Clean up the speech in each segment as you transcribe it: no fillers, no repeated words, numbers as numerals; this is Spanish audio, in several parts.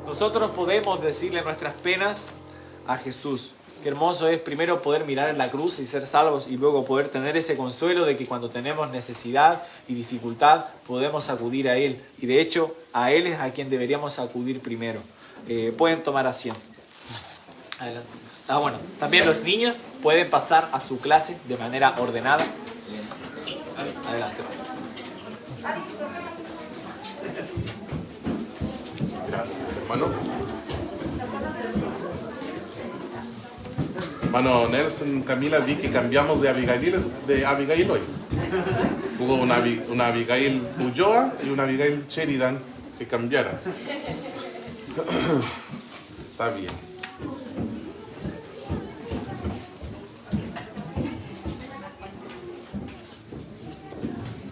Nosotros podemos decirle nuestras penas a Jesús. Qué hermoso es primero poder mirar en la cruz y ser salvos y luego poder tener ese consuelo de que cuando tenemos necesidad y dificultad podemos acudir a Él. Y de hecho a Él es a quien deberíamos acudir primero. Pueden tomar asiento. Adelante. Bueno, también los niños pueden pasar a su clase de manera ordenada. Adelante. Gracias, hermano. Hermano Nelson, Camila, vi que cambiamos de Abigail hoy. Hubo una Abigail Ulloa y una Abigail Sheridan que cambiaron. Está bien.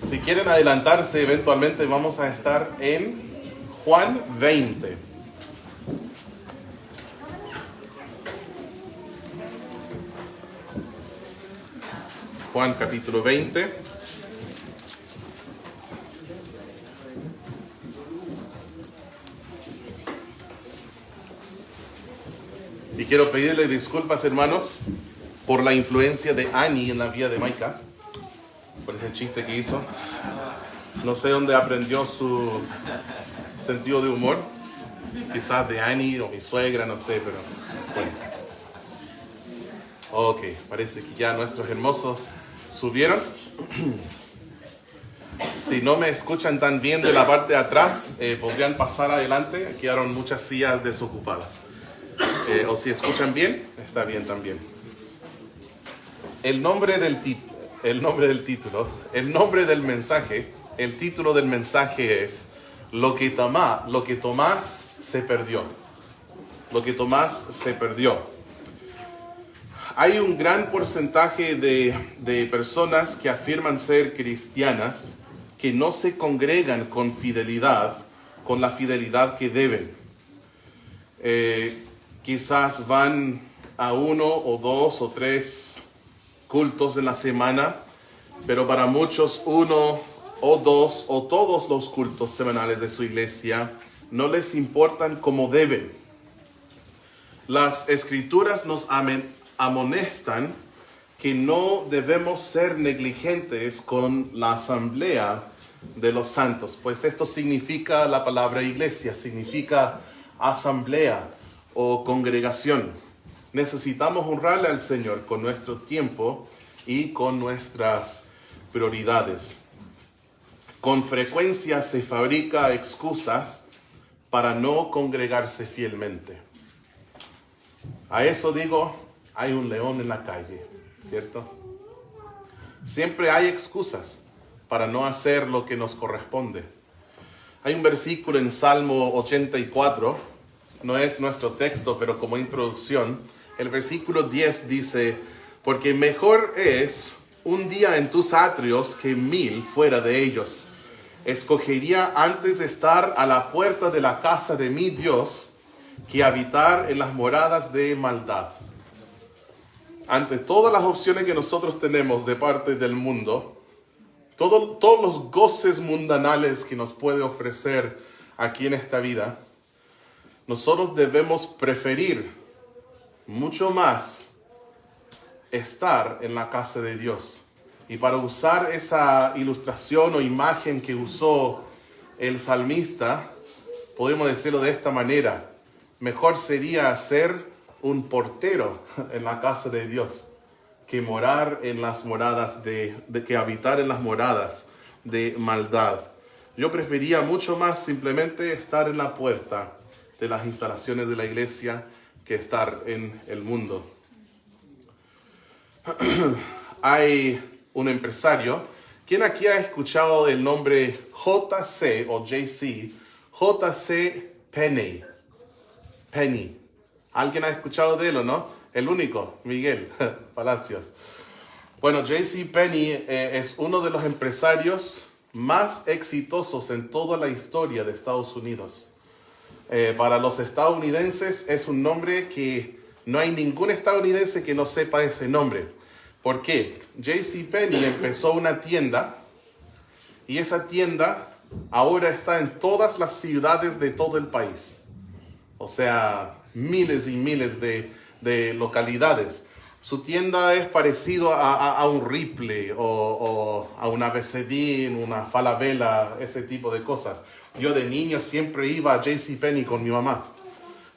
Si quieren adelantarse, eventualmente vamos a estar en Juan 20. Juan capítulo 20. Y quiero pedirle disculpas, hermanos, por la influencia de Annie en la vida de Maika, por ese chiste que hizo. No sé dónde aprendió su sentido de humor. Quizás de Annie o mi suegra, no sé, pero bueno. Ok, parece que ya nuestros hermosos subieron. Si no me escuchan tan bien de la parte de atrás, podrían pasar adelante. Quedaron muchas sillas desocupadas. O si escuchan bien, está bien también. El nombre del mensaje, el título del mensaje es Lo que Tomás se perdió. Lo que Tomás se perdió. Hay un gran porcentaje de personas que afirman ser cristianas que no se congregan con fidelidad, con la fidelidad que deben. Quizás van a 1 o 2 o 3 cultos en la semana, pero para muchos 1 o 2 o todos los cultos semanales de su iglesia no les importan como deben. Las escrituras nos amonestan que no debemos ser negligentes con la asamblea de los santos, pues esto significa la palabra iglesia, significa asamblea o congregación. Necesitamos honrarle al Señor con nuestro tiempo y con nuestras prioridades. Con frecuencia se fabrica excusas para no congregarse fielmente. A eso digo, hay un león en la calle, ¿cierto? Siempre hay excusas para no hacer lo que nos corresponde. Hay un versículo en Salmo 84, no es nuestro texto, pero como introducción, el versículo 10 dice, porque mejor es un día en tus atrios que 1000 fuera de ellos. Escogería antes de estar a la puerta de la casa de mi Dios que habitar en las moradas de maldad. Ante todas las opciones que nosotros tenemos de parte del mundo, todos los goces mundanales que nos puede ofrecer aquí en esta vida, nosotros debemos preferir mucho más estar en la casa de Dios. Y para usar esa ilustración o imagen que usó el salmista, podemos decirlo de esta manera: mejor sería ser un portero en la casa de Dios que morar en las moradas que habitar en las moradas de maldad. Yo prefería mucho más simplemente estar en la puerta de las instalaciones de la iglesia que estar en el mundo. Hay un empresario. ¿Quién aquí ha escuchado el nombre JC o JC? JC Penney. Penny. ¿Alguien ha escuchado de él o no? El único, Miguel Palacios. Bueno, JC Penney es uno de los empresarios más exitosos en toda la historia de Estados Unidos. Para los estadounidenses es un nombre que no hay ningún estadounidense que no sepa ese nombre. ¿Por qué? JC Penney empezó una tienda y esa tienda ahora está en todas las ciudades de todo el país. o sea, miles y miles de localidades. Su tienda es parecido a un Ripley o a una Becedín, una Falabella, ese tipo de cosas. Yo de niño siempre iba a JCPenney con mi mamá.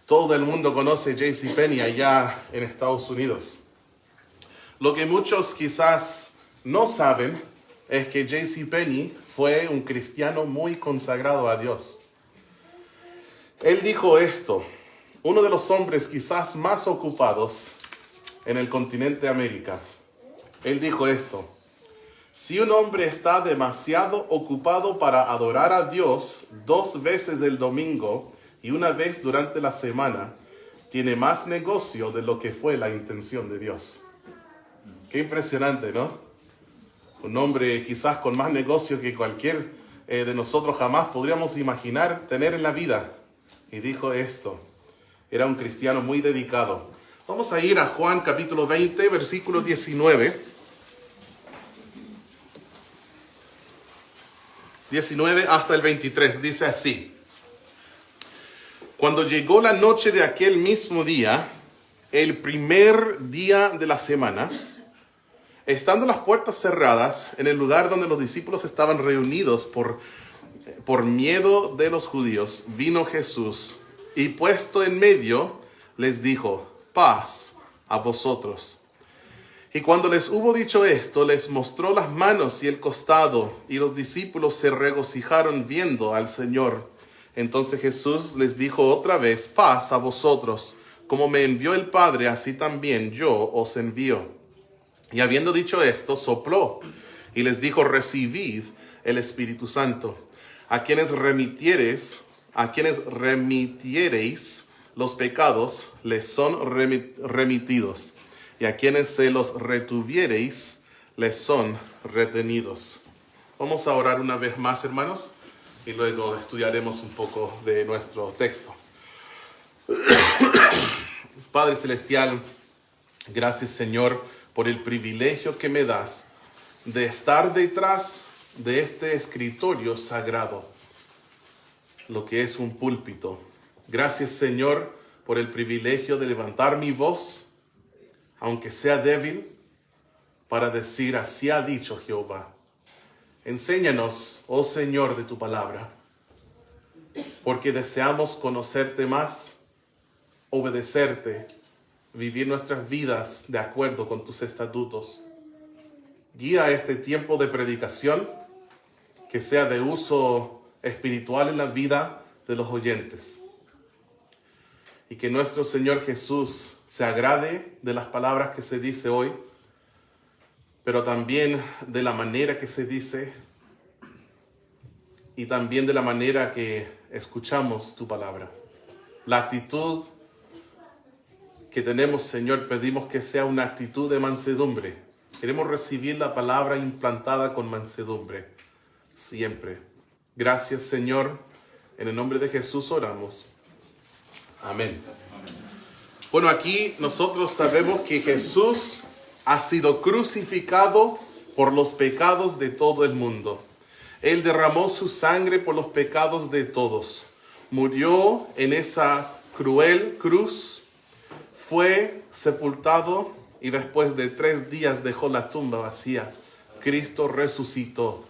Todo el mundo conoce JCPenney allá en Estados Unidos. Lo que muchos quizás no saben es que JCPenney fue un cristiano muy consagrado a Dios. Él dijo esto: uno de los hombres quizás más ocupados en el continente de América. Él dijo esto: si un hombre está demasiado ocupado para adorar a Dios 2 veces el domingo y 1 vez durante la semana, tiene más negocio de lo que fue la intención de Dios. Qué impresionante, ¿no? Un hombre quizás con más negocio que cualquier de nosotros jamás podríamos imaginar tener en la vida. Y dijo esto. Era un cristiano muy dedicado. Vamos a ir a Juan capítulo 20, versículo 19. 19 hasta el 23. Dice así: cuando llegó la noche de aquel mismo día, el primer día de la semana, estando las puertas cerradas en el lugar donde los discípulos estaban reunidos por miedo de los judíos, vino Jesús y puesto en medio les dijo: paz a vosotros. Y cuando les hubo dicho esto, les mostró las manos y el costado, y los discípulos se regocijaron viendo al Señor. Entonces Jesús les dijo otra vez: paz a vosotros. Como me envió el Padre, así también yo os envío. Y habiendo dicho esto, sopló y les dijo: recibid el Espíritu Santo. A quienes remitiereis los pecados, les son remitidos. Y a quienes se los retuviereis, les son retenidos. Vamos a orar una vez más, hermanos, y luego estudiaremos un poco de nuestro texto. Padre Celestial, gracias, Señor, por el privilegio que me das de estar detrás de este escritorio sagrado, lo que es un púlpito. Gracias, Señor, por el privilegio de levantar mi voz, aunque sea débil, para decir: así ha dicho Jehová. Enséñanos, oh Señor, de tu palabra, porque deseamos conocerte más, obedecerte, vivir nuestras vidas de acuerdo con tus estatutos. Guía este tiempo de predicación, que sea de uso espiritual en la vida de los oyentes. Y que nuestro Señor Jesús se agrade de las palabras que se dice hoy, pero también de la manera que se dice y también de la manera que escuchamos tu palabra. La actitud que tenemos, Señor, pedimos que sea una actitud de mansedumbre. Queremos recibir la palabra implantada con mansedumbre, siempre. Gracias, Señor. En el nombre de Jesús oramos. Amén. Bueno, aquí nosotros sabemos que Jesús ha sido crucificado por los pecados de todo el mundo. Él derramó su sangre por los pecados de todos. Murió en esa cruel cruz, fue sepultado y después de 3 días dejó la tumba vacía. Cristo resucitó.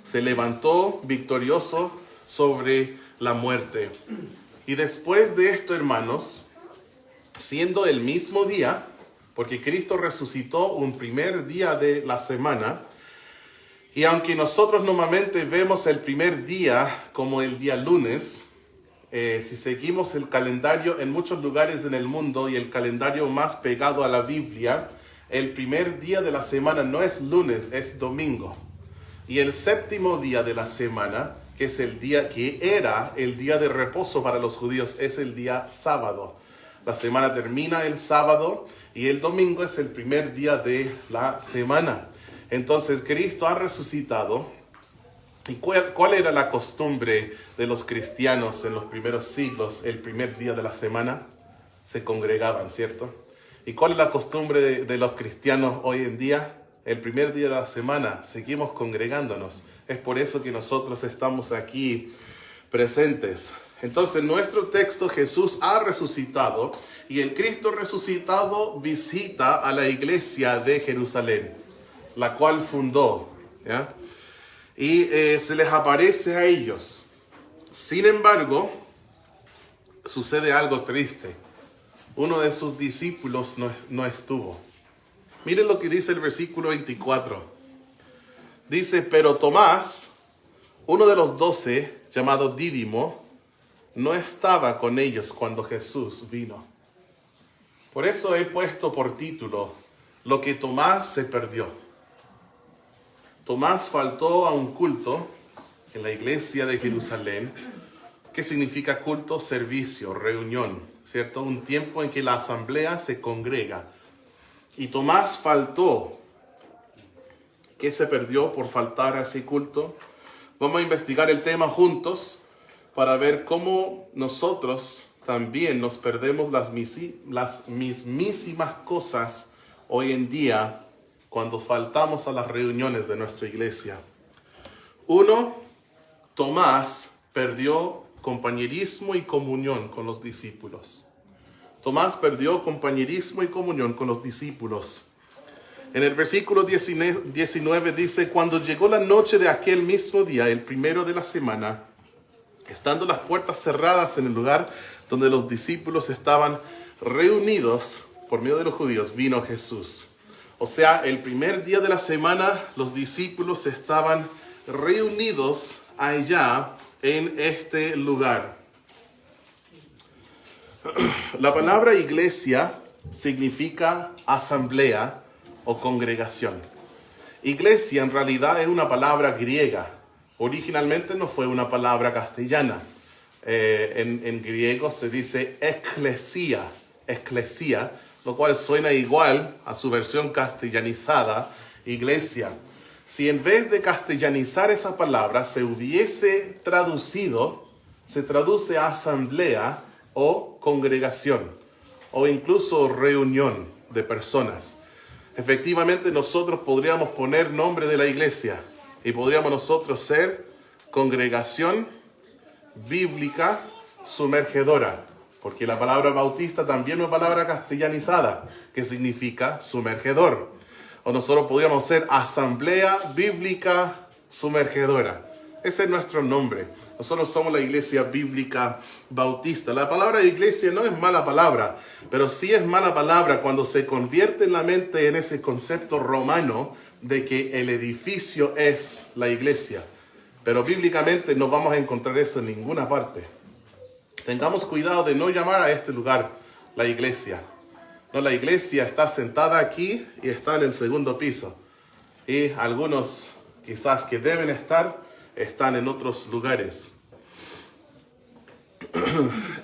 Se levantó victorioso sobre la muerte. Y después de esto, hermanos, siendo el mismo día, porque Cristo resucitó un primer día de la semana, y aunque nosotros normalmente vemos el primer día como el día lunes, si seguimos el calendario en muchos lugares en el mundo y el calendario más pegado a la Biblia, el primer día de la semana no es lunes, es domingo. Y el 7º día de la semana, que es el día que era el día de reposo para los judíos, es el día sábado. La semana termina el sábado y el domingo es el primer día de la semana. Entonces Cristo ha resucitado. ¿Y cuál era la costumbre de los cristianos en los primeros siglos? El primer día de la semana se congregaban, ¿cierto? ¿Y cuál es la costumbre de los cristianos hoy en día? El primer día de la semana seguimos congregándonos. Es por eso que nosotros estamos aquí presentes. Entonces, en nuestro texto, Jesús ha resucitado y el Cristo resucitado visita a la iglesia de Jerusalén, la cual fundó, ¿ya? Y se les aparece a ellos. Sin embargo, sucede algo triste. Uno de sus discípulos no estuvo. Miren lo que dice el versículo 24. Dice, pero Tomás, uno de los 12, llamado Dídimo, no estaba con ellos cuando Jesús vino. Por eso he puesto por título, lo que Tomás se perdió. Tomás faltó a un culto en la iglesia de Jerusalén. ¿Qué significa culto? Servicio, reunión, ¿cierto? Un tiempo en que la asamblea se congrega. Y Tomás faltó. ¿Qué se perdió por faltar a ese culto? Vamos a investigar el tema juntos para ver cómo nosotros también nos perdemos las mismísimas cosas hoy en día cuando faltamos a las reuniones de nuestra iglesia. 1. Tomás perdió compañerismo y comunión con los discípulos. Tomás perdió compañerismo y comunión con los discípulos. En el versículo 19 dice, cuando llegó la noche de aquel mismo día, el primero de la semana, estando las puertas cerradas en el lugar donde los discípulos estaban reunidos por medio de los judíos, vino Jesús. O sea, el primer día de la semana, los discípulos estaban reunidos allá en este lugar. La palabra iglesia significa asamblea o congregación. Iglesia en realidad es una palabra griega. Originalmente no fue una palabra castellana. En griego se dice eclesia, lo cual suena igual a su versión castellanizada, iglesia. Si en vez de castellanizar esa palabra se hubiese traducido, se traduce a asamblea o congregación, o incluso reunión de personas. Efectivamente, nosotros podríamos poner nombre de la iglesia y podríamos nosotros ser congregación bíblica sumergedora, porque la palabra bautista también es una palabra castellanizada que significa sumergedor. O nosotros podríamos ser asamblea bíblica sumergedora. Ese es nuestro nombre. Nosotros somos la iglesia bíblica bautista. La palabra iglesia no es mala palabra, pero sí es mala palabra cuando se convierte en la mente en ese concepto romano de que el edificio es la iglesia. Pero bíblicamente no vamos a encontrar eso en ninguna parte. Tengamos cuidado de no llamar a este lugar la iglesia. No, la iglesia está sentada aquí y está en el segundo piso. Y algunos quizás que deben estar, están en otros lugares.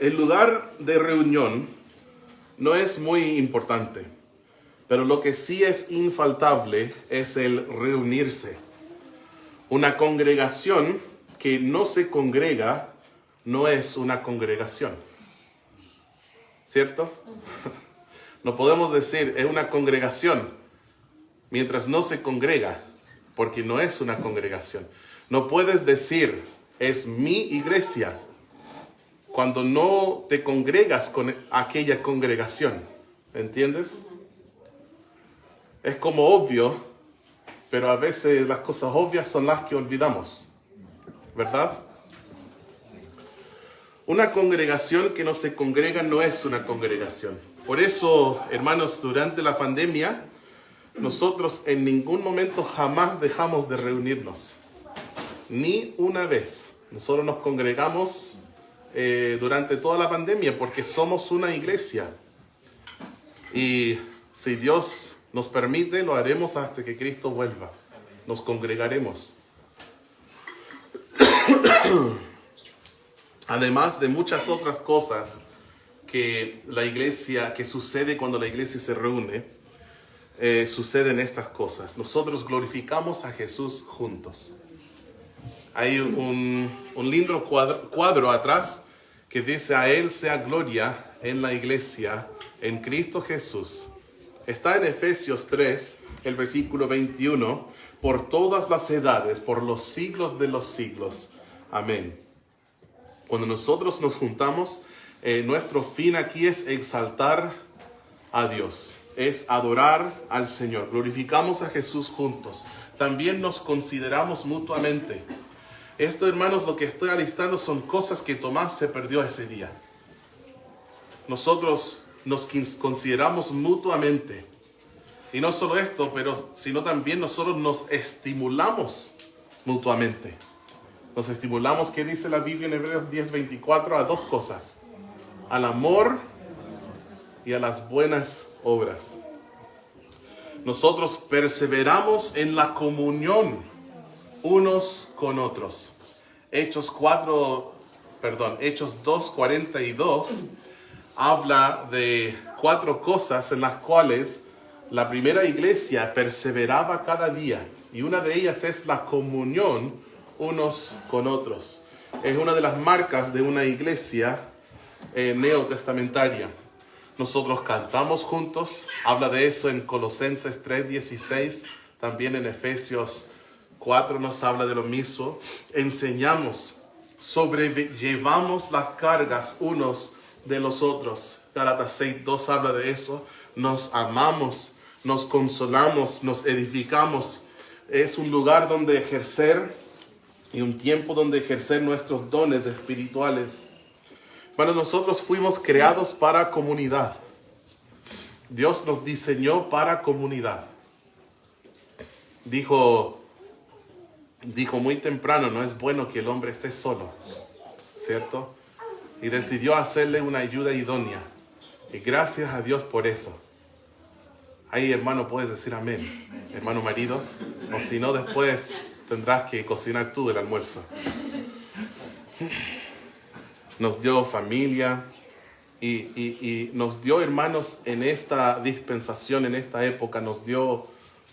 El lugar de reunión no es muy importante, pero lo que sí es infaltable es el reunirse. Una congregación que no se congrega no es una congregación, ¿cierto? No podemos decir es una congregación mientras no se congrega, porque no es una congregación. No puedes decir es mi iglesia cuando no te congregas con aquella congregación. ¿Entiendes? Es como obvio, pero a veces las cosas obvias son las que olvidamos, ¿verdad? Una congregación que no se congrega no es una congregación. Por eso, hermanos, durante la pandemia, nosotros en ningún momento jamás dejamos de reunirnos. Ni una vez. Nosotros nos congregamos durante toda la pandemia porque somos una iglesia. Y si Dios nos permite, lo haremos hasta que Cristo vuelva. Nos congregaremos. Además de muchas otras cosas que sucede cuando la iglesia se reúne, suceden estas cosas. Nosotros glorificamos a Jesús juntos. Hay un lindo cuadro atrás que dice: a Él sea gloria en la iglesia, en Cristo Jesús. Está en Efesios 3, el versículo 21, por todas las edades, por los siglos de los siglos. Amén. Cuando nosotros nos juntamos, nuestro fin aquí es exaltar a Dios, es adorar al Señor. Glorificamos a Jesús juntos. También nos consideramos mutuamente. Esto, hermanos, lo que estoy alistando son cosas que Tomás se perdió ese día. Nosotros nos consideramos mutuamente. Y no solo esto, sino también nosotros nos estimulamos mutuamente. Nos estimulamos, ¿qué dice la Biblia en Hebreos 10:24? A dos cosas: al amor y a las buenas obras. Nosotros perseveramos en la comunión unos con otros. Hechos 2:42 habla de 4 cosas en las cuales la primera iglesia perseveraba cada día. Y una de ellas es la comunión unos con otros. Es una de las marcas de una iglesia neotestamentaria. Nosotros cantamos juntos, habla de eso en Colosenses 3:16, también en Efesios 4 nos habla de lo mismo. Enseñamos, sobrellevamos las cargas unos de los otros. Gálatas 6:2 habla de eso. Nos amamos, nos consolamos, nos edificamos. Es un lugar donde ejercer y un tiempo donde ejercer nuestros dones espirituales. Bueno, nosotros fuimos creados para comunidad. Dios nos diseñó para comunidad. Dijo muy temprano, no es bueno que el hombre esté solo, ¿cierto? Y decidió hacerle una ayuda idónea. Y gracias a Dios por eso. Ahí, hermano, puedes decir amén, hermano marido. O si no, después tendrás que cocinar tú el almuerzo. Nos dio familia y nos dio, hermanos, en esta dispensación, en esta época, nos dio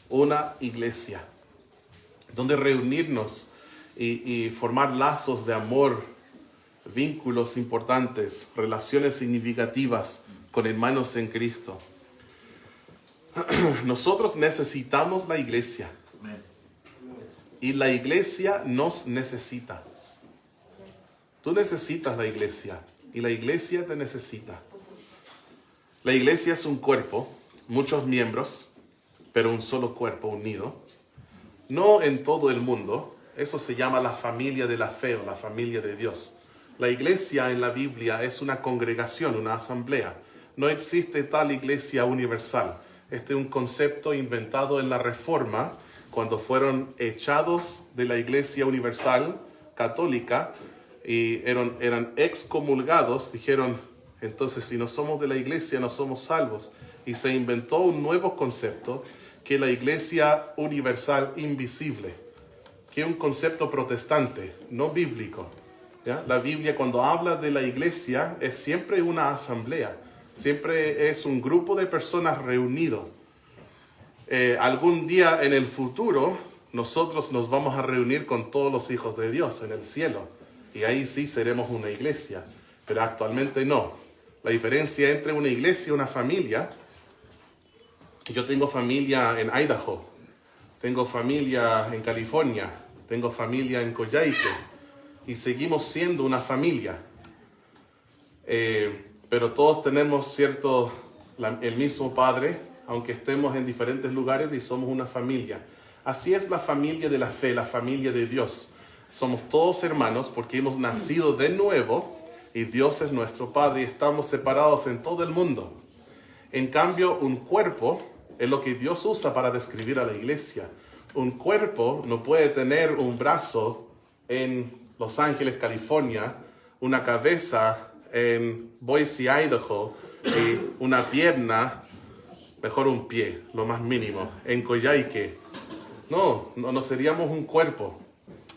una iglesia donde reunirnos y formar lazos de amor, vínculos importantes, relaciones significativas con hermanos en Cristo. Nosotros necesitamos la iglesia y la iglesia nos necesita. Tú necesitas la iglesia y la iglesia te necesita. La iglesia es un cuerpo, muchos miembros, pero un solo cuerpo unido. No en todo el mundo, eso se llama la familia de la fe o la familia de Dios. La iglesia en la Biblia es una congregación, una asamblea. No existe tal iglesia universal. Este es un concepto inventado en la Reforma, cuando fueron echados de la iglesia universal católica y eran excomulgados. Dijeron, entonces si no somos de la iglesia no somos salvos. Y se inventó un nuevo concepto, que es la iglesia universal invisible, que es un concepto protestante, no bíblico. ¿Ya? La Biblia, cuando habla de la iglesia, es siempre una asamblea, siempre es un grupo de personas reunidos. Algún día en el futuro, nosotros nos vamos a reunir con todos los hijos de Dios en el cielo, y ahí sí seremos una iglesia, pero actualmente no. La diferencia entre una iglesia y una familia: yo tengo familia en Idaho, tengo familia en California, tengo familia en Coyhaique, y seguimos siendo una familia. Pero todos tenemos el mismo Padre, aunque estemos en diferentes lugares, y somos una familia. Así es la familia de la fe, la familia de Dios. Somos todos hermanos porque hemos nacido de nuevo y Dios es nuestro Padre y estamos separados en todo el mundo. En cambio, un cuerpo es lo que Dios usa para describir a la iglesia. Un cuerpo no puede tener un brazo en Los Ángeles, California, una cabeza en Boise, Idaho, y una pierna, mejor un pie, lo más mínimo, en Coyhaique. No seríamos un cuerpo.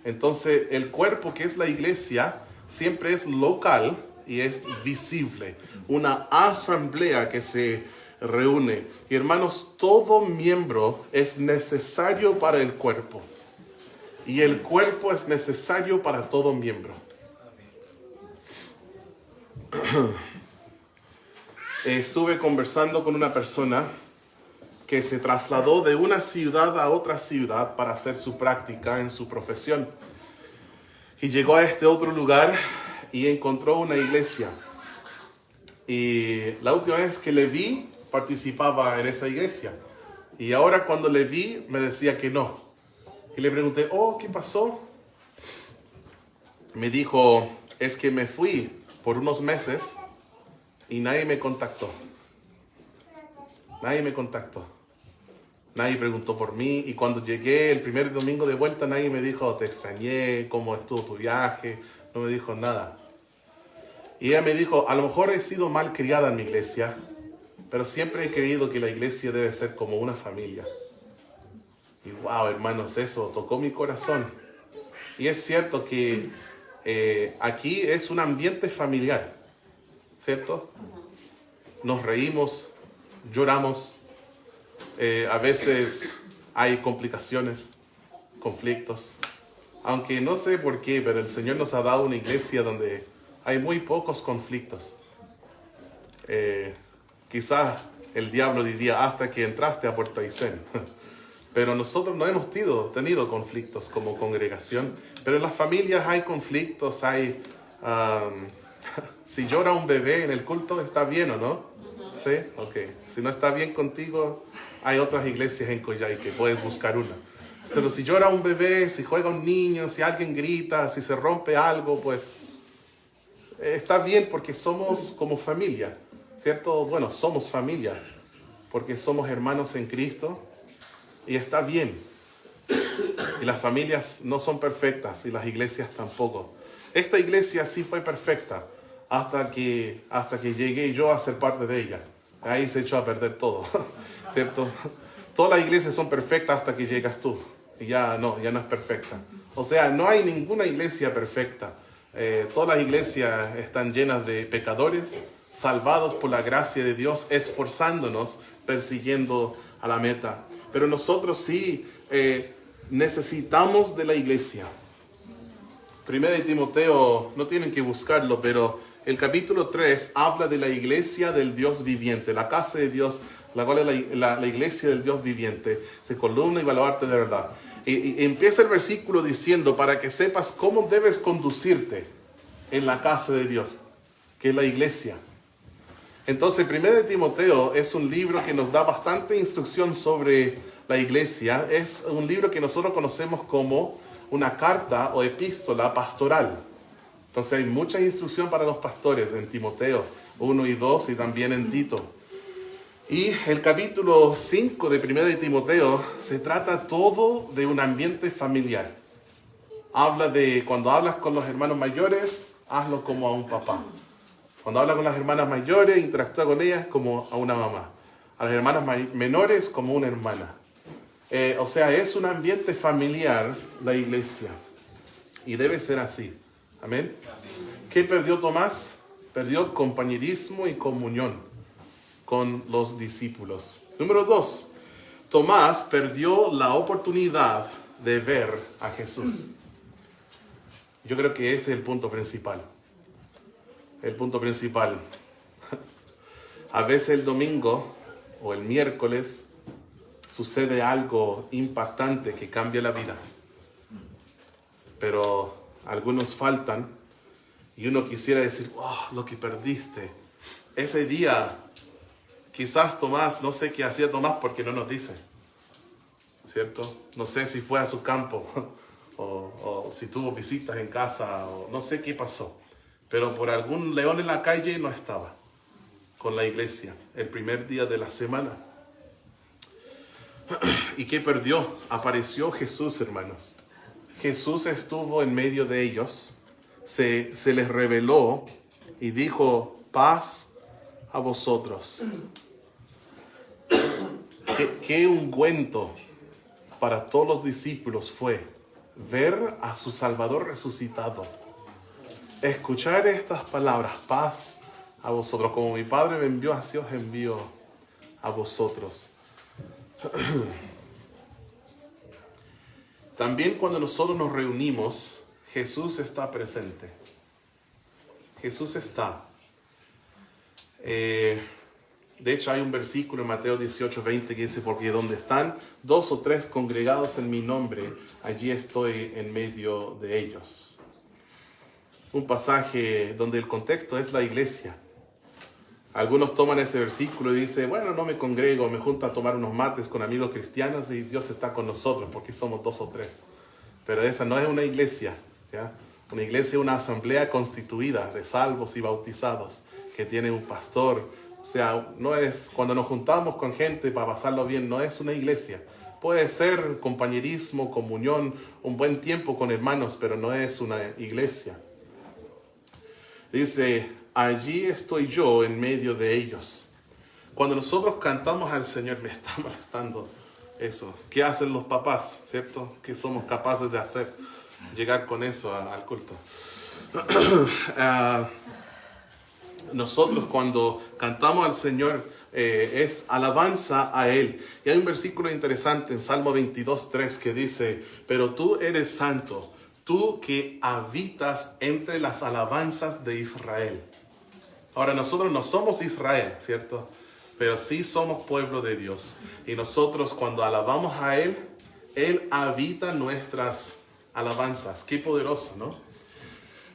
Entonces, el cuerpo, que es la iglesia, siempre es local y es visible. Una asamblea que se reúne. Y hermanos, todo miembro es necesario para el cuerpo. Y el cuerpo es necesario para todo miembro. Estuve conversando con una persona que se trasladó de una ciudad a otra ciudad para hacer su práctica en su profesión. Y llegó a este otro lugar y encontró una iglesia. Y la última vez que le vi, participaba en esa iglesia. Y ahora cuando le vi, me decía que no. Y le pregunté, ¿qué pasó? Me dijo, es que me fui por unos meses y nadie me contactó. Nadie me contactó. Nadie preguntó por mí. Y cuando llegué el primer domingo de vuelta, nadie me dijo, te extrañé, ¿cómo estuvo tu viaje? No me dijo nada. Y ella me dijo, a lo mejor he sido mal criada en mi iglesia, pero siempre he creído que la iglesia debe ser como una familia. Y wow, hermanos, eso tocó mi corazón. Y es cierto que aquí es un ambiente familiar, ¿cierto? Nos reímos, lloramos, a veces hay complicaciones, conflictos. Aunque no sé por qué, pero el Señor nos ha dado una iglesia donde hay muy pocos conflictos. Quizás el diablo diría hasta que entraste a Puerto Aysén. Pero nosotros no hemos tenido conflictos como congregación. Pero en las familias hay conflictos, hay... si llora un bebé en el culto, ¿está bien o no? ¿Sí? Ok. Si no está bien contigo, hay otras iglesias en Coyhai que puedes buscar una. Pero si llora un bebé, si juega un niño, si alguien grita, si se rompe algo, pues... está bien porque somos como familia, ¿cierto? Bueno, somos familia porque somos hermanos en Cristo y está bien. Y las familias no son perfectas y las iglesias tampoco. Esta iglesia sí fue perfecta hasta que llegué yo a ser parte de ella. Ahí se echó a perder todo, ¿cierto? Todas las iglesias son perfectas hasta que llegas tú y ya no es perfecta. O sea, no hay ninguna iglesia perfecta. Todas las iglesias están llenas de pecadores, salvados por la gracia de Dios, esforzándonos, persiguiendo a la meta. Pero nosotros sí necesitamos de la iglesia. Primera de Timoteo, no tienen que buscarlo, pero el capítulo 3 habla de la iglesia del Dios viviente, la casa de Dios, la cual es la iglesia del Dios viviente, se columna y baluarte de verdad. Y empieza el versículo diciendo, para que sepas cómo debes conducirte en la casa de Dios, que es la iglesia. Entonces, 1 de Timoteo es un libro que nos da bastante instrucción sobre la iglesia. Es un libro que nosotros conocemos como una carta o epístola pastoral. Entonces hay mucha instrucción para los pastores en Timoteo 1 y 2 y también en Tito. Y el capítulo 5 de 1 de Timoteo se trata todo de un ambiente familiar. Habla de cuando hablas con los hermanos mayores, hazlo como a un papá. Cuando hablas con las hermanas mayores, interactúa con ellas como a una mamá. A las hermanas menores como una hermana. O sea, es un ambiente familiar la iglesia. Y debe ser así. Amén. ¿Qué perdió Tomás? Perdió compañerismo y comunión con los discípulos. Número 2. Tomás perdió la oportunidad de ver a Jesús. Yo creo que ese es el punto principal. El punto principal. A veces el domingo o el miércoles sucede algo impactante que cambia la vida. Pero algunos faltan y uno quisiera decir, lo que perdiste. Ese día, quizás Tomás, no sé qué hacía Tomás porque no nos dice, ¿cierto? No sé si fue a su campo o si tuvo visitas en casa o no sé qué pasó. Pero por algún león en la calle no estaba con la iglesia el primer día de la semana. ¿Y qué perdió? Apareció Jesús, hermanos. Jesús estuvo en medio de ellos, se les reveló y dijo, paz a vosotros. Qué ungüento para todos los discípulos fue ver a su Salvador resucitado. Escuchar estas palabras, paz a vosotros. Como mi Padre me envió, así os envío a vosotros. También cuando nosotros nos reunimos, Jesús está presente. Jesús está. De hecho, hay un versículo en Mateo 18:20 que dice, porque donde están 2 o 3 congregados en mi nombre, allí estoy en medio de ellos. un pasaje donde el contexto es la iglesia. Algunos toman ese versículo y dicen, bueno, no me congrego, me junto a tomar unos mates con amigos cristianos y Dios está con nosotros porque somos 2 o 3. Pero esa no es una iglesia, ¿ya? Una iglesia es una asamblea constituida de salvos y bautizados que tiene un pastor. O sea, no es cuando nos juntamos con gente para pasarlo bien, no es una iglesia. Puede ser compañerismo, comunión, un buen tiempo con hermanos, pero no es una iglesia. Dice, allí estoy yo en medio de ellos. Cuando nosotros cantamos al Señor, me está molestando eso. ¿Qué hacen los papás, cierto? ¿Qué somos capaces de hacer? Llegar con eso al culto. Nosotros cuando cantamos al Señor es alabanza a Él. Y hay un versículo interesante en Salmo 22:3 que dice, pero tú eres santo, tú que habitas entre las alabanzas de Israel. Ahora nosotros no somos Israel, ¿cierto? Pero sí somos pueblo de Dios. Y nosotros cuando alabamos a Él, Él habita nuestras alabanzas. Qué poderoso, ¿no?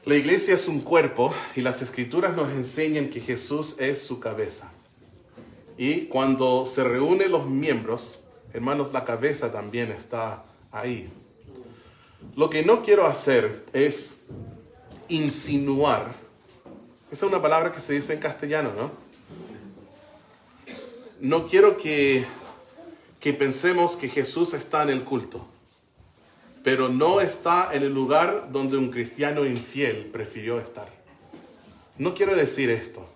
La iglesia es un cuerpo y las escrituras nos enseñan que Jesús es su cabeza. Y cuando se reúnen los miembros, hermanos, la cabeza también está ahí. Lo que no quiero hacer es insinuar. Esa es una palabra que se dice en castellano, ¿no? No quiero que pensemos que Jesús está en el culto, pero no está en el lugar donde un cristiano infiel prefirió estar. No quiero decir esto.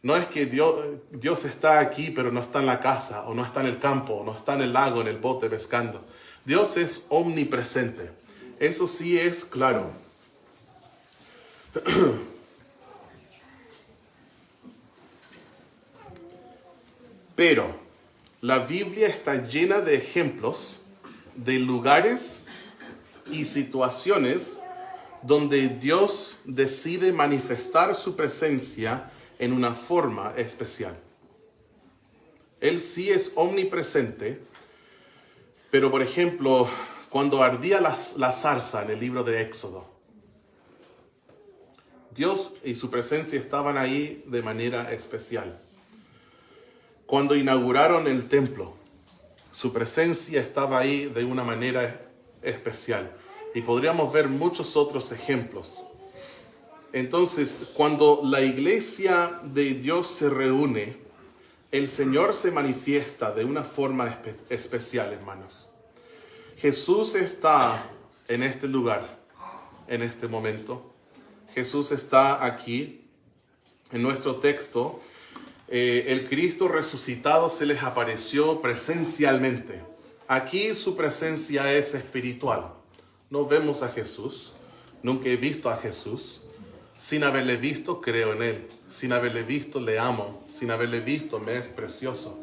No es que Dios está aquí, pero no está en la casa, o no está en el campo, o no está en el lago, en el bote pescando. Dios es omnipresente. Eso sí es claro. Pero la Biblia está llena de ejemplos de lugares y situaciones donde Dios decide manifestar su presencia en una forma especial. Él sí es omnipresente, pero por ejemplo, cuando ardía la zarza en el libro de Éxodo, Dios y su presencia estaban ahí de manera especial. Cuando inauguraron el templo, su presencia estaba ahí de una manera especial. Y podríamos ver muchos otros ejemplos. Entonces, cuando la iglesia de Dios se reúne, el Señor se manifiesta de una forma especial, hermanos. Jesús está en este lugar, en este momento. Jesús está aquí, en nuestro texto. El Cristo resucitado se les apareció presencialmente. Aquí su presencia es espiritual. No vemos a Jesús. Nunca he visto a Jesús. Sin haberle visto, creo en Él. Sin haberle visto, le amo. Sin haberle visto, me es precioso.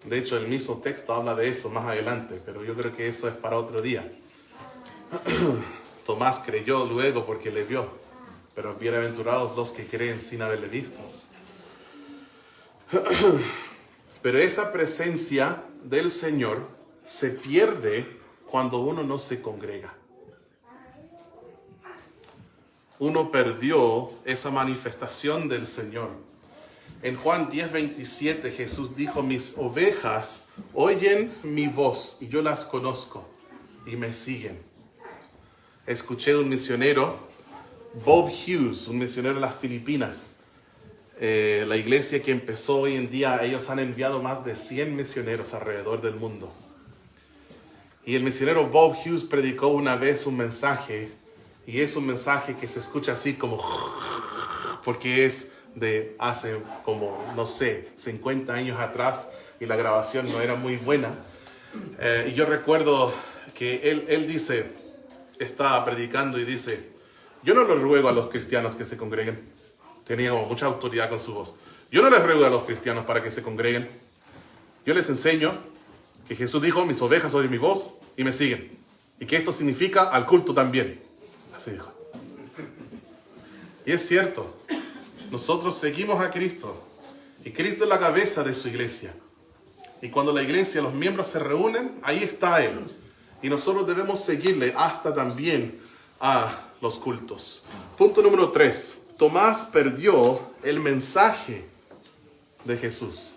De hecho, el mismo texto habla de eso más adelante, pero yo creo que eso es para otro día. Tomás creyó luego porque le vio, pero bienaventurados los que creen sin haberle visto. Pero esa presencia del Señor se pierde cuando uno no se congrega. Uno perdió esa manifestación del Señor. En Juan 10:27 Jesús dijo, mis ovejas oyen mi voz y yo las conozco y me siguen. Escuché de un misionero, Bob Hughes, un misionero de las Filipinas. La iglesia que empezó hoy en día, ellos han enviado más de 100 misioneros alrededor del mundo. Y el misionero Bob Hughes predicó una vez un mensaje, y es un mensaje que se escucha así como, porque es de hace como, no sé, 50 años atrás, y la grabación no era muy buena. Y yo recuerdo que él dice, está predicando y dice, yo no les ruego a los cristianos que se congreguen. Tenía mucha autoridad con su voz. Yo no les ruego a los cristianos para que se congreguen. Yo les enseño que Jesús dijo, mis ovejas oyen mi voz y me siguen. Y que esto significa al culto también. Así dijo. Y es cierto. Nosotros seguimos a Cristo. Y Cristo es la cabeza de su iglesia. Y cuando la iglesia, los miembros se reúnen, ahí está Él. Y nosotros debemos seguirle hasta también a los cultos. Punto número 3. Tomás perdió el mensaje de Jesús.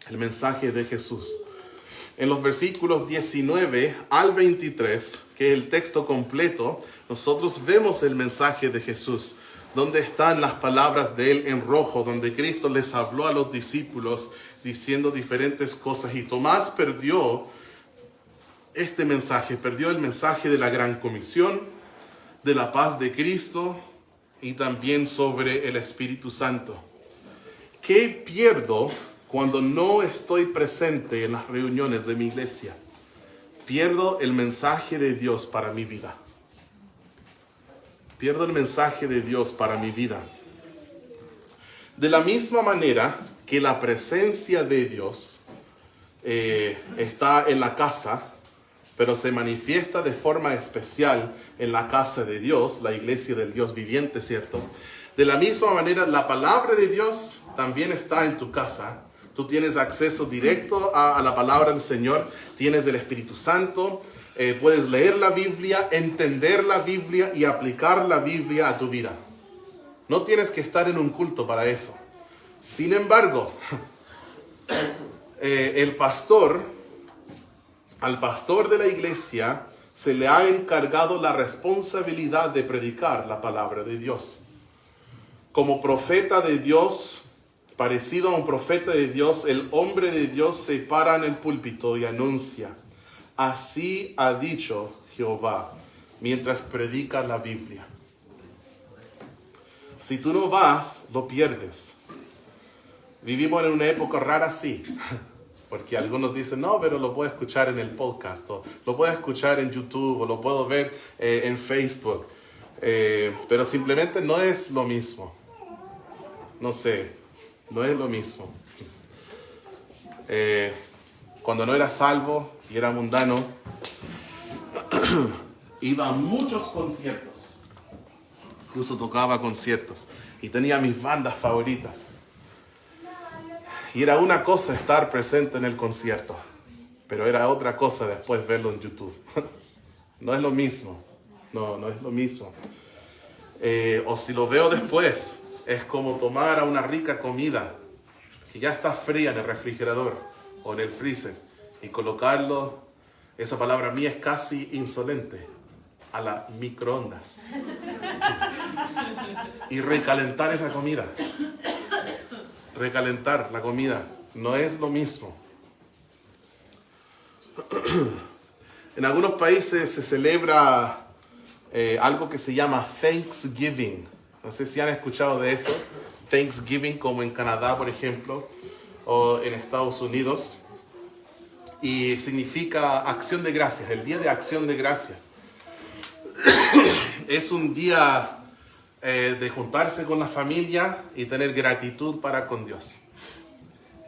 El mensaje de Jesús. En los versículos 19 al 23, que es el texto completo, nosotros vemos el mensaje de Jesús, donde están las palabras de él en rojo, donde Cristo les habló a los discípulos diciendo diferentes cosas. Y Tomás perdió este mensaje, perdió el mensaje de la gran comisión, de la paz de Cristo y también sobre el Espíritu Santo. ¿Qué pierdo cuando no estoy presente en las reuniones de mi iglesia? Pierdo el mensaje de Dios para mi vida. Pierdo el mensaje de Dios para mi vida. De la misma manera que la presencia de Dios está en la casa, pero se manifiesta de forma especial en la casa de Dios, la iglesia del Dios viviente, ¿cierto? De la misma manera, la palabra de Dios también está en tu casa. Tú tienes acceso directo a la palabra del Señor, tienes el Espíritu Santo, puedes leer la Biblia, entender la Biblia y aplicar la Biblia a tu vida. No tienes que estar en un culto para eso. Sin embargo, al pastor de la iglesia se le ha encargado la responsabilidad de predicar la palabra de Dios. Como profeta de Dios, parecido a un profeta de Dios, el hombre de Dios se para en el púlpito y anuncia: así ha dicho Jehová, mientras predica la Biblia. Si tú no vas, lo pierdes. Vivimos en una época rara, sí. Porque algunos dicen, no, pero lo puedo escuchar en el podcast, o lo puedo escuchar en YouTube, o lo puedo ver en Facebook. Pero simplemente no es lo mismo. No sé, no es lo mismo. Cuando no era salvo y era mundano, iba a muchos conciertos. Incluso tocaba conciertos. Y tenía mis bandas favoritas. Y era una cosa estar presente en el concierto, pero era otra cosa después verlo en YouTube. No es lo mismo. No es lo mismo. O si lo veo después, es como tomar a una rica comida que ya está fría en el refrigerador o en el freezer y colocarlo, esa palabra mía es casi insolente, a las microondas. Y recalentar esa comida. Recalentar la comida no es lo mismo. En algunos países se celebra algo que se llama Thanksgiving. No sé si han escuchado de eso. Thanksgiving, como en Canadá, por ejemplo, o en Estados Unidos. Y significa acción de gracias, el día de acción de gracias. Es un día de juntarse con la familia y tener gratitud para con Dios.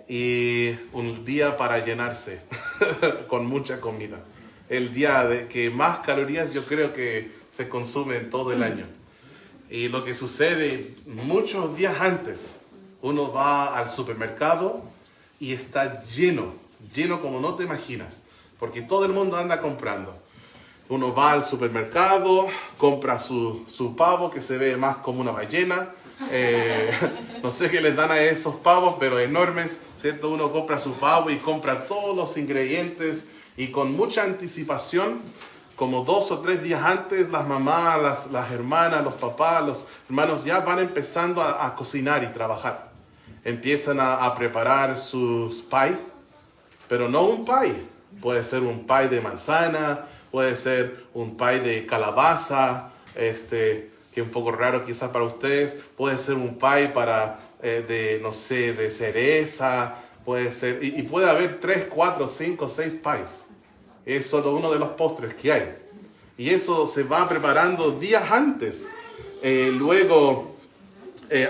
Y un día para llenarse con mucha comida. El día de que más calorías yo creo que se consumen todo el año. Y lo que sucede muchos días antes, uno va al supermercado y está lleno como no te imaginas, porque todo el mundo anda comprando. Uno va al supermercado, compra su pavo que se ve más como una ballena. No sé qué les dan a esos pavos, pero enormes, ¿cierto? Uno compra su pavo y compra todos los ingredientes y con mucha anticipación, como 2 o 3 días antes, las mamás, las hermanas, los papás, los hermanos ya van empezando a cocinar y trabajar. Empiezan a preparar sus pie, pero no un pie. Puede ser un pie de manzana, puede ser un pie de calabaza, que es un poco raro quizás para ustedes. Puede ser un pie de cereza. Puede ser, y puede haber 3, 4, 5, 6 pies. Es solo uno de los postres que hay. Y eso se va preparando días antes. Luego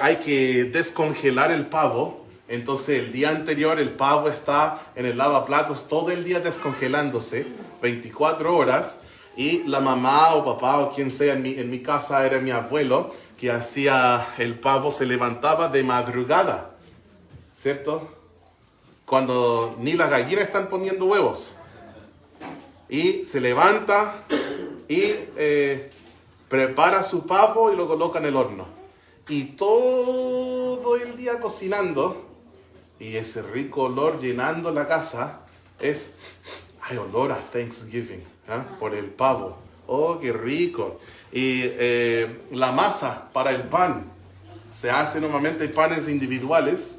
hay que descongelar el pavo. Entonces el día anterior el pavo está en el lavaplatos todo el día descongelándose, 24 horas. Y la mamá o papá o quien sea, en mi casa era mi abuelo, que hacía el pavo, se levantaba de madrugada, ¿cierto? Cuando ni las gallinas están poniendo huevos. Y se levanta y prepara su pavo y lo coloca en el horno. Y todo el día cocinando, y ese rico olor llenando la casa, hay olor a Thanksgiving, por el pavo. ¡Oh, qué rico! Y la masa para el pan, se hace normalmente panes individuales,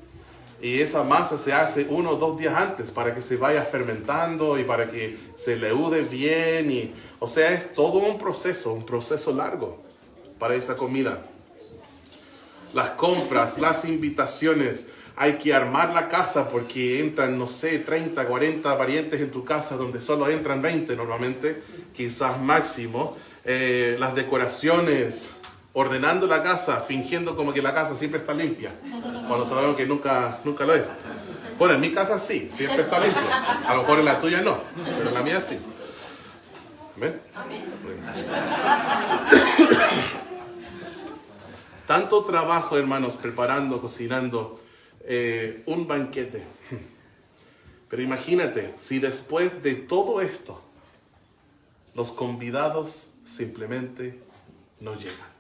y esa masa se hace 1 o 2 días antes para que se vaya fermentando y para que se leude bien. O sea, es todo un proceso largo para esa comida. Las compras, las invitaciones, hay que armar la casa porque entran, no sé, 30, 40 parientes en tu casa donde solo entran 20 normalmente, quizás máximo. Las decoraciones, ordenando la casa, fingiendo como que la casa siempre está limpia, cuando sabemos que nunca lo es. Bueno, en mi casa sí, siempre está limpia. A lo mejor en la tuya no, pero en la mía sí. ¿Ven? Tanto trabajo, hermanos, preparando, cocinando un banquete. Pero imagínate, si después de todo esto, los convidados simplemente no llegan.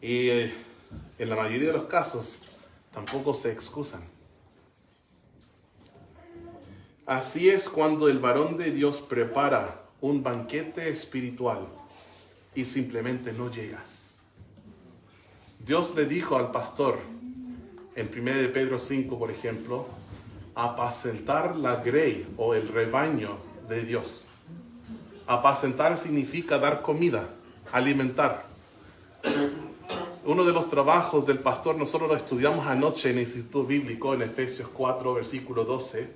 Y en la mayoría de los casos, tampoco se excusan. Así es cuando el varón de Dios prepara un banquete espiritual y simplemente no llegas. Dios le dijo al pastor, en 1 de Pedro 5, por ejemplo, apacentar la grey o el rebaño de Dios. Apacentar significa dar comida, alimentar. Uno de los trabajos del pastor, nosotros lo estudiamos anoche en el Instituto Bíblico, en Efesios 4, versículo 12.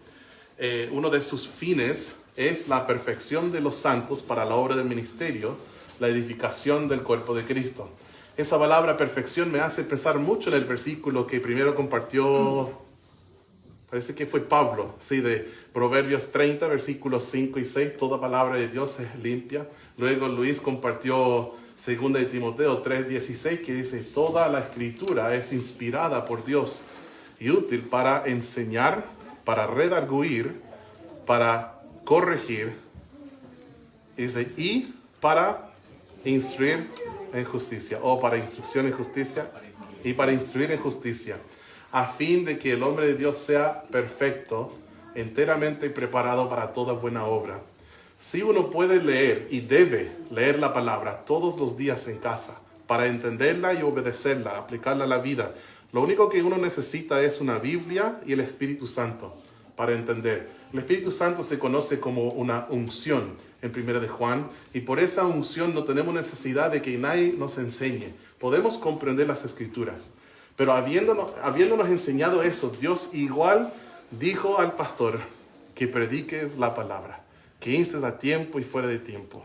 Uno de sus fines es la perfección de los santos para la obra del ministerio, la edificación del cuerpo de Cristo. Esa palabra perfección me hace pensar mucho en el versículo que primero compartió, parece que fue Pablo, sí, de Proverbios 30, versículos 5 y 6, toda palabra de Dios es limpia. Luego Luis compartió 2 de Timoteo 3:16, que dice, toda la escritura es inspirada por Dios y útil para enseñar, para redarguir, para corregir, dice, y para instruir en justicia, o para instrucción en justicia, y para instruir en justicia, a fin de que el hombre de Dios sea perfecto, enteramente preparado para toda buena obra. Si uno puede leer y debe leer la palabra todos los días en casa para entenderla y obedecerla, aplicarla a la vida, lo único que uno necesita es una Biblia y el Espíritu Santo para entender. El Espíritu Santo se conoce como una unción en 1 de Juan, y por esa unción no tenemos necesidad de que nadie nos enseñe. Podemos comprender las Escrituras, pero habiéndonos enseñado eso, Dios igual dijo al pastor que prediques la palabra, que instes a tiempo y fuera de tiempo.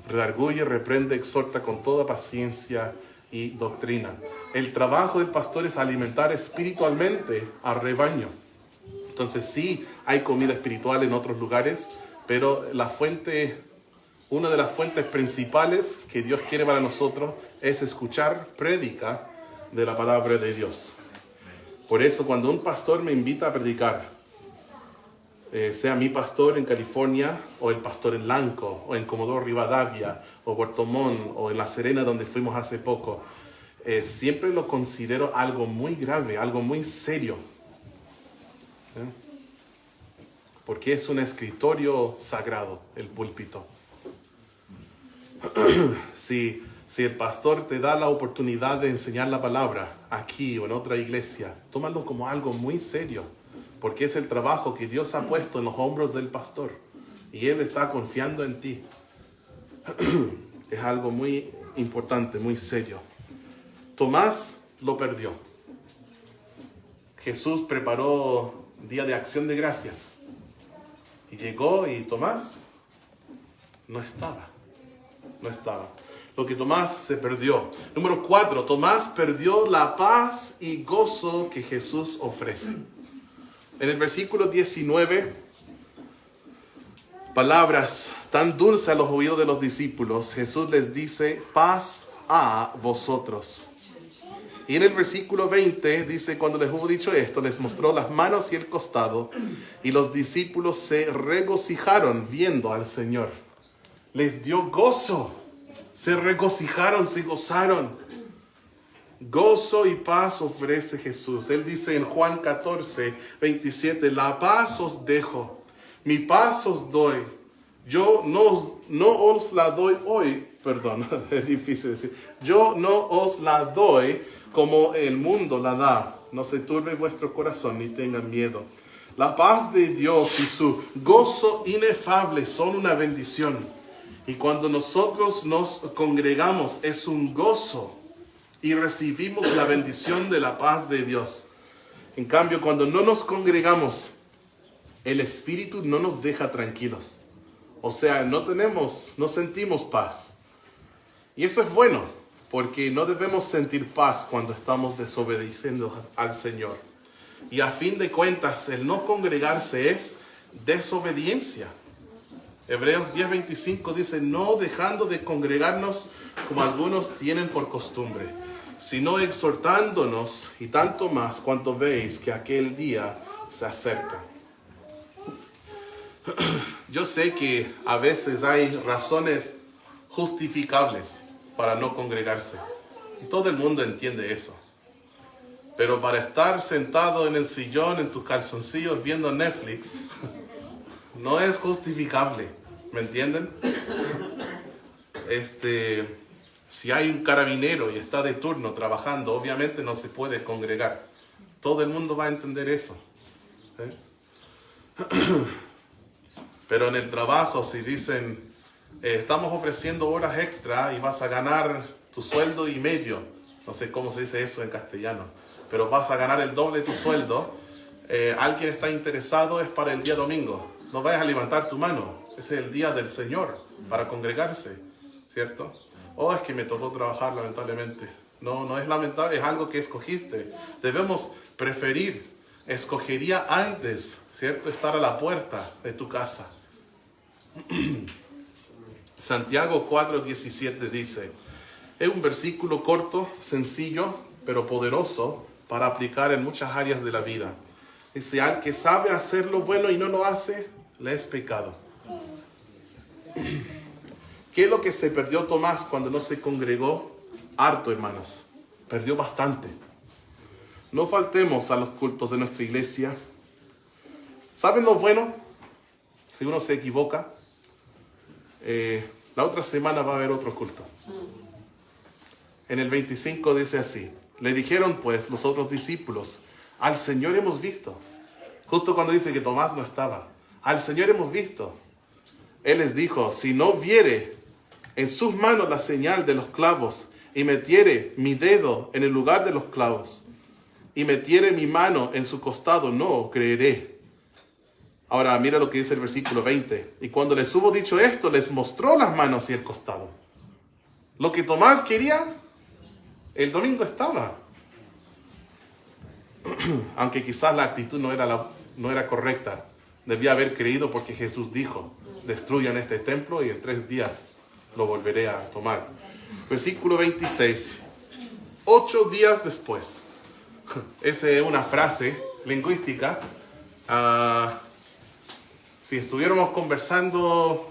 Redarguye, reprende, exhorta con toda paciencia y doctrina. El trabajo del pastor es alimentar espiritualmente al rebaño. Entonces sí hay comida espiritual en otros lugares, pero una de las fuentes principales que Dios quiere para nosotros es escuchar prédica de la palabra de Dios. Por eso cuando un pastor me invita a predicar, sea mi pastor en California, o el pastor en Lanco, o en Comodoro Rivadavia, o Puerto Montt, o en La Serena, donde fuimos hace poco, siempre lo considero algo muy grave, algo muy serio. Porque es un escritorio sagrado, el púlpito. Si el pastor te da la oportunidad de enseñar la palabra aquí o en otra iglesia, tómalo como algo muy serio, porque es el trabajo que Dios ha puesto en los hombros del pastor y Él está confiando en ti. Es algo muy importante, muy serio. Tomás lo perdió. Jesús preparó día de acción de gracias y llegó y Tomás no estaba. Lo que Tomás se perdió. Número 4, Tomás perdió la paz y gozo que Jesús ofrece. En el versículo 19, palabras tan dulces a los oídos de los discípulos, Jesús les dice, paz a vosotros. Y en el versículo 20 dice, cuando les hubo dicho esto, les mostró las manos y el costado, y los discípulos se regocijaron viendo al Señor. Les dio gozo, se regocijaron, se gozaron. Gozo y paz ofrece Jesús. Él dice en Juan 14, 27, la paz os dejo, mi paz os doy. Yo no os la doy hoy, perdón, es difícil decir. Yo no os la doy como el mundo la da. No se turbe vuestro corazón ni tengan miedo. La paz de Dios y su gozo inefable son una bendición. Y cuando nosotros nos congregamos es un gozo y recibimos la bendición de la paz de Dios. En cambio, cuando no nos congregamos, el Espíritu no nos deja tranquilos. O sea, no sentimos paz. Y eso es bueno, porque no debemos sentir paz cuando estamos desobedeciendo al Señor. Y a fin de cuentas, el no congregarse es desobediencia. Hebreos 10:25 dice, no dejando de congregarnos como algunos tienen por costumbre, sino exhortándonos, y tanto más cuanto veis que aquel día se acerca. Yo sé que a veces hay razones justificables para no congregarse. Y todo el mundo entiende eso. Pero para estar sentado en el sillón, en tus calzoncillos, viendo Netflix, no es justificable. ¿Me entienden? Si hay un carabinero y está de turno trabajando, obviamente no se puede congregar. Todo el mundo va a entender eso. Pero en el trabajo, si dicen, estamos ofreciendo horas extra y vas a ganar tu sueldo y medio, no sé cómo se dice eso en castellano, pero vas a ganar el doble de tu sueldo, alguien está interesado, es para el día domingo. No vayas a levantar tu mano, ese es el día del Señor para congregarse, ¿cierto? Oh, es que me tocó trabajar lamentablemente. No es lamentable, es algo que escogiste. Debemos preferir, escogería antes, ¿cierto? Estar a la puerta de tu casa. Santiago 4:17 dice, es un versículo corto, sencillo, pero poderoso para aplicar en muchas áreas de la vida. Dice, al que sabe hacer lo bueno y no lo hace, le es pecado. ¿Qué es lo que se perdió Tomás cuando no se congregó? Harto, hermanos. Perdió bastante. No faltemos a los cultos de nuestra iglesia. ¿Saben lo bueno? Si uno se equivoca, la otra semana va a haber otro culto. En el 25 dice así, le dijeron pues los otros discípulos, al Señor hemos visto. Justo cuando dice que Tomás no estaba. Al Señor hemos visto. Él les dijo, si no viere en sus manos la señal de los clavos y metiere mi dedo en el lugar de los clavos y metiere mi mano en su costado, no creeré. Ahora mira lo que dice el versículo 20. Y cuando les hubo dicho esto, les mostró las manos y el costado. Lo que Tomás quería, el domingo estaba. Aunque quizás la actitud no era correcta. Debía haber creído porque Jesús dijo, destruyan este templo y en 3 días lo volveré a tomar. Versículo 26. 8 días después. Esa es una frase lingüística. Si estuviéramos conversando,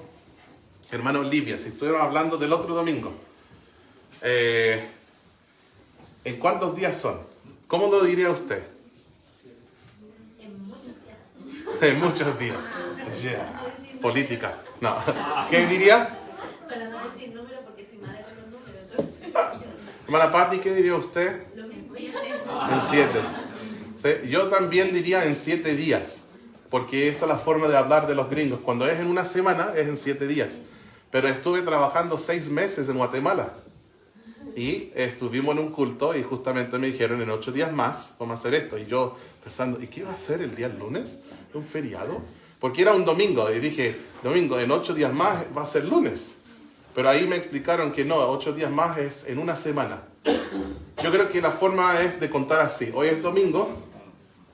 hermano Olivia, si estuviéramos hablando del otro domingo, ¿en cuántos días son? ¿Cómo lo diría usted? En muchos días. Yeah. Política. No. ¿Qué diría? Para no decir número, porque si mal eran los números. Hermana Patti, ¿qué diría usted? En 7. ¿Sí? Yo también diría en 7 días. Porque esa es la forma de hablar de los gringos. Cuando es en una semana, es en 7 días. Pero estuve trabajando 6 meses en Guatemala. Y estuvimos en un culto y justamente me dijeron en 8 días más vamos a hacer esto. Y yo pensando, ¿y qué va a hacer el día lunes? ¿Un feriado? Porque era un domingo. Y dije, domingo, en 8 días más va a ser lunes. Pero ahí me explicaron que no, 8 días más es en una semana. Yo creo que la forma es de contar así. Hoy es domingo,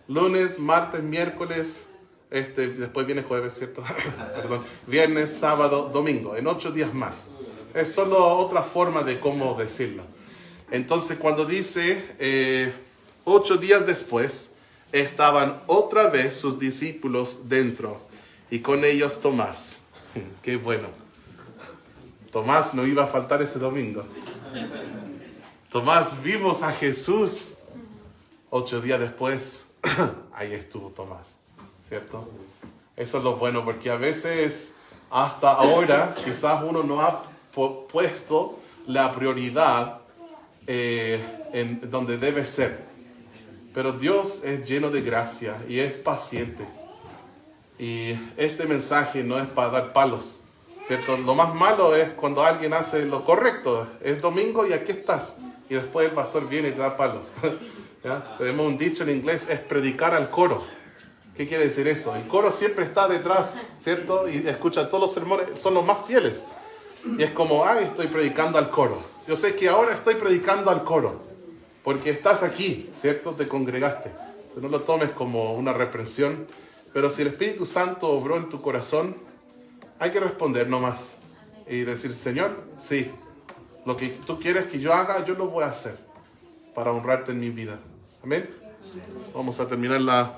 lunes, martes, miércoles, después viene jueves, ¿cierto? Perdón. Viernes, sábado, domingo, en 8 días más. Es solo otra forma de cómo decirlo. Entonces cuando dice 8 días después, estaban otra vez sus discípulos dentro y con ellos Tomás. Qué bueno. Tomás no iba a faltar ese domingo. Tomás, vimos a Jesús. 8 días después, ahí estuvo Tomás, ¿cierto? Eso es lo bueno, porque a veces, hasta ahora, quizás uno no ha puesto la prioridad en donde debe ser. Pero Dios es lleno de gracia y es paciente. Y este mensaje no es para dar palos, ¿cierto? Lo más malo es cuando alguien hace lo correcto. Es domingo y aquí estás. Y después el pastor viene y te da palos. ¿Ya? Tenemos un dicho en inglés, es predicar al coro. ¿Qué quiere decir eso? El coro siempre está detrás, ¿cierto? Y escucha todos los sermones, son los más fieles. Y es como, ay, estoy predicando al coro. Yo sé que ahora estoy predicando al coro, porque estás aquí, ¿cierto? Te congregaste. Entonces, no lo tomes como una reprensión, pero si el Espíritu Santo obró en tu corazón, hay que responder nomás y decir, Señor, sí, lo que tú quieres que yo haga, yo lo voy a hacer para honrarte en mi vida. Amén. Vamos a terminar la